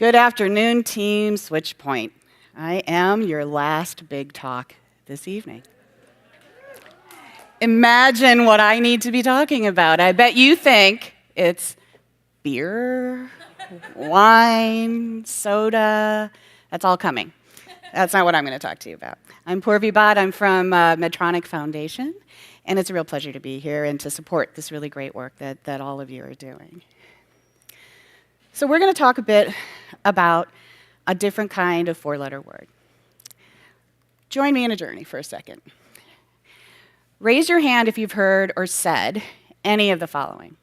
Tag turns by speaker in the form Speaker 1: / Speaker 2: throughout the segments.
Speaker 1: Good afternoon, Team SwitchPoint. I am your last big talk this evening. Imagine what I need to be talking about. I bet you think it's beer, wine, soda. That's all coming. That's not what I'm going to talk to you about. I'm Paurvi Bhatt. I'm from Medtronic Foundation, and it's a real pleasure to be here and to support this really great work that all of you are doing. So we're going to talk a bit about a different kind of four-letter word. Join me in a journey for a second. Raise your hand if you've heard or said any of the following.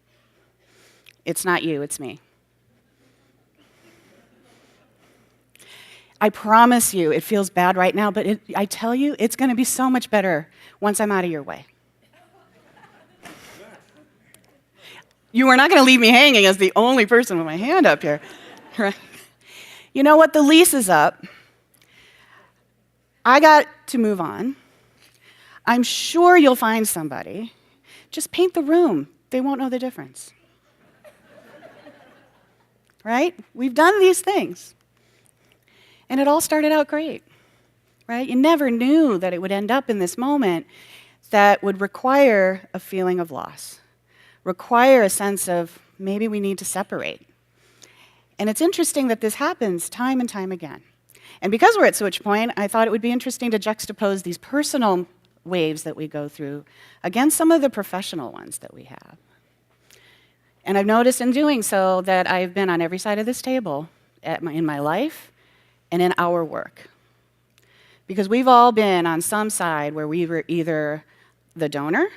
Speaker 1: It's not you, it's me. I promise you, it feels bad right now, but I tell you, it's going to be so much better once I'm out of your way. You are not going to leave me hanging as the only person with my hand up here. Right? You know what? The lease is up. I got to move on. I'm sure you'll find somebody. Just paint the room. They won't know the difference. Right? We've done these things. And it all started out great. Right? You never knew that it would end up in this moment that would require a feeling of loss, require a sense of maybe we need to separate. And it's interesting that this happens time and time again. And because we're at SwitchPoint, I thought it would be interesting to juxtapose these personal waves that we go through against some of the professional ones that we have. And I've noticed in doing so that I've been on every side of this table in my life and in our work. Because we've all been on some side where we were either the donor,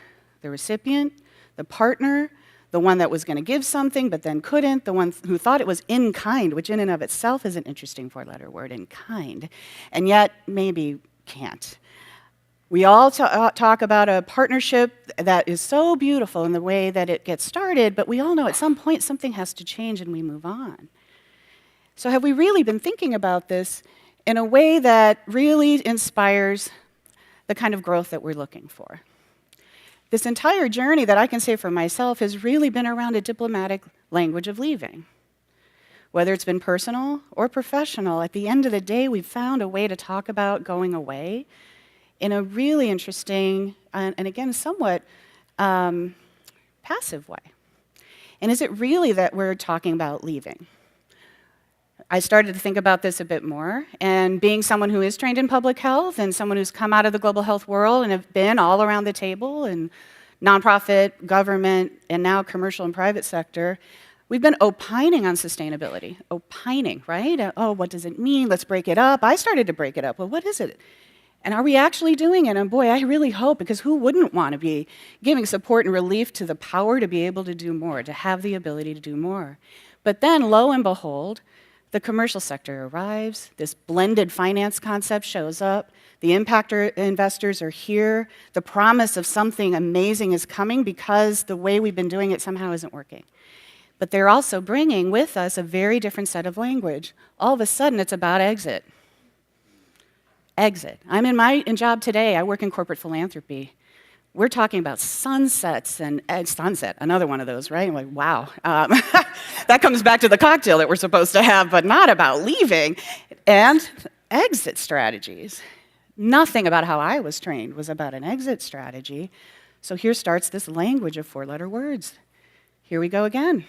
Speaker 1: the recipient, the partner, the one that was going to give something but then couldn't, the one who thought it was in kind, which in and of itself is an interesting four-letter word, in kind, and yet maybe can't. We all talk about a partnership that is so beautiful in the way that it gets started, but we all know at some point something has to change and we move on. So have we really been thinking about this in a way that really inspires the kind of growth that we're looking for? This entire journey that I can say for myself has really been around a diplomatic language of leaving. Whether it's been personal or professional, at the end of the day, we've found a way to talk about going away in a really interesting and again, somewhat passive way. And is it really that we're talking about leaving? I started to think about this a bit more, and being someone who is trained in public health and someone who's come out of the global health world and have been all around the table in nonprofit, government, and now commercial and private sector, we've been opining on sustainability. Opining, right? Oh, what does it mean? Let's break it up. I started to break it up. Well, what is it? And are we actually doing it? And boy, I really hope, because who wouldn't want to be giving support and relief to the power to be able to do more, to have the ability to do more? But then, lo and behold, the commercial sector arrives, this blended finance concept shows up, the impact investors are here, the promise of something amazing is coming because the way we've been doing it somehow isn't working. But they're also bringing with us a very different set of language. All of a sudden, it's about exit. Exit. I'm in my job today, I work in corporate philanthropy. We're talking about sunsets and sunset, another one of those, right? I'm like, wow. That comes back to the cocktail that we're supposed to have, but not about leaving. And exit strategies. Nothing about how I was trained was about an exit strategy. So here starts this language of four-letter words. Here we go again.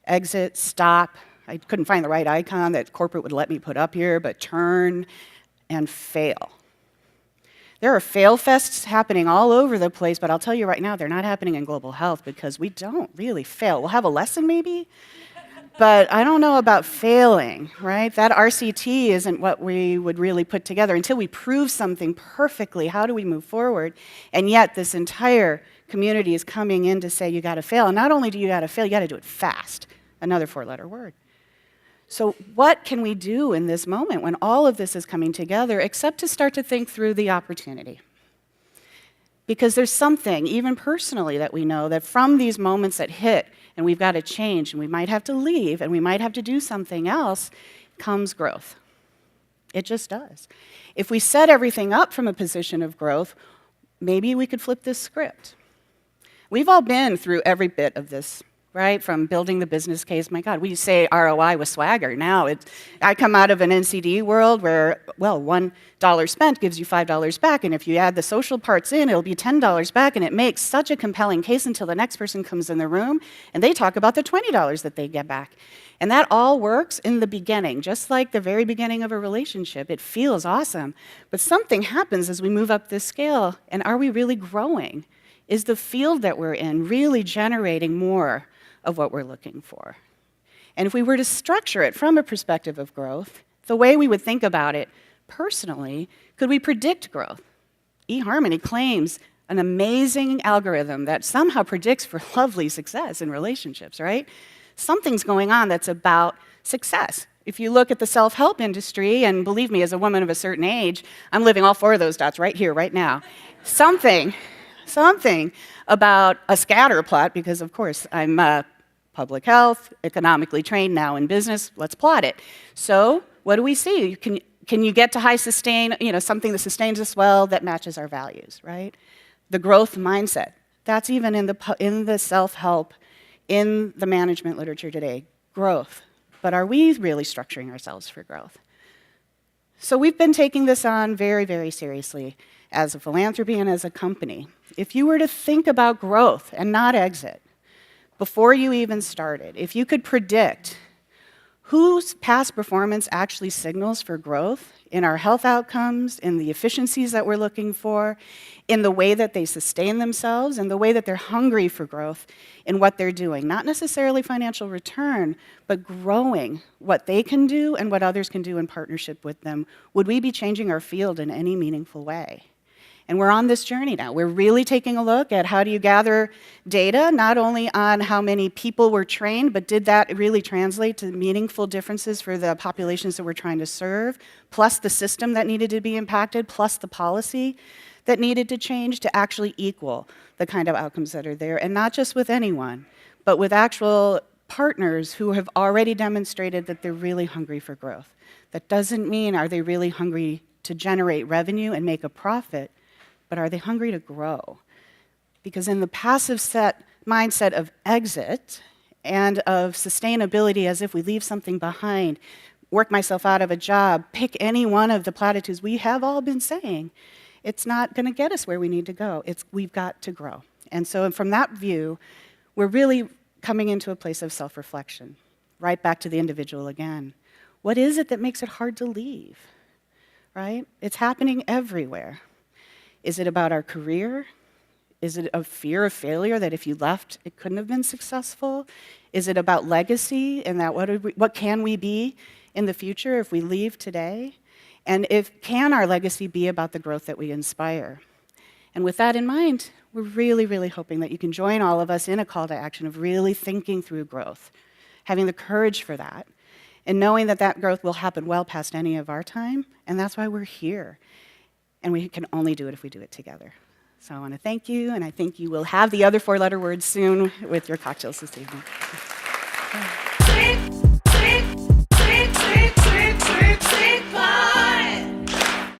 Speaker 1: Exit, stop. I couldn't find the right icon that corporate would let me put up here, but turn and fail. There are fail fests happening all over the place, but I'll tell you right now, they're not happening in global health because we don't really fail. We'll have a lesson maybe, but I don't know about failing, right? That RCT isn't what we would really put together. Until we prove something perfectly, how do we move forward? And yet this entire community is coming in to say you gotta fail. And not only do you gotta fail, you gotta do it fast. Another four-letter word. So what can we do in this moment when all of this is coming together except to start to think through the opportunity? Because there's something, even personally, that we know that from these moments that hit and we've got to change and we might have to leave and we might have to do something else, comes growth. It just does. If we set everything up from a position of growth, maybe we could flip this script. We've all been through every bit of this right? From building the business case. My God, we say ROI with swagger. Now, I come out of an NCD world where, well, $1 spent gives you $5 back, and if you add the social parts in, it'll be $10 back, and it makes such a compelling case until the next person comes in the room, and they talk about the $20 that they get back. And that all works in the beginning, just like the very beginning of a relationship. It feels awesome, but something happens as we move up this scale, and are we really growing? Is the field that we're in really generating more of what we're looking for? And if we were to structure it from a perspective of growth, the way we would think about it personally, could we predict growth? eHarmony claims an amazing algorithm that somehow predicts for lovely success in relationships, right? Something's going on that's about success. If you look at the self-help industry, and believe me, as a woman of a certain age, I'm living all four of those dots right here, right now. Something about a scatter plot, because of course I'm public health, economically trained, now in business, let's plot it. So what do we see? Can you get to high sustain, something that sustains us well, that matches our values, right? The growth mindset, that's even in the self-help, in the management literature today, growth. But are we really structuring ourselves for growth? So we've been taking this on very, very seriously as a philanthropy and as a company. If you were to think about growth and not exit, before you even started, if you could predict whose past performance actually signals for growth in our health outcomes, in the efficiencies that we're looking for, in the way that they sustain themselves, in the way that they're hungry for growth in what they're doing. Not necessarily financial return, but growing what they can do and what others can do in partnership with them. Would we be changing our field in any meaningful way? And we're on this journey now. We're really taking a look at how do you gather data, not only on how many people were trained, but did that really translate to meaningful differences for the populations that we're trying to serve, plus the system that needed to be impacted, plus the policy that needed to change to actually equal the kind of outcomes that are there, and not just with anyone, but with actual partners who have already demonstrated that they're really hungry for growth. That doesn't mean are they really hungry to generate revenue and make a profit, but are they hungry to grow? Because in the passive mindset of exit and of sustainability, as if we leave something behind, work myself out of a job, pick any one of the platitudes we have all been saying, it's not going to get us where we need to go. We've got to grow. And so from that view, we're really coming into a place of self-reflection, right back to the individual again. What is it that makes it hard to leave, right? It's happening everywhere. Is it about our career? Is it a fear of failure that if you left, it couldn't have been successful? Is it about legacy and that what can we be in the future if we leave today? And can our legacy be about the growth that we inspire? And with that in mind, we're really, really hoping that you can join all of us in a call to action of really thinking through growth, having the courage for that, and knowing that that growth will happen well past any of our time, and that's why we're here. And we can only do it if we do it together. So I want to thank you, and I think you will have the other four-letter words soon with your cocktails this evening.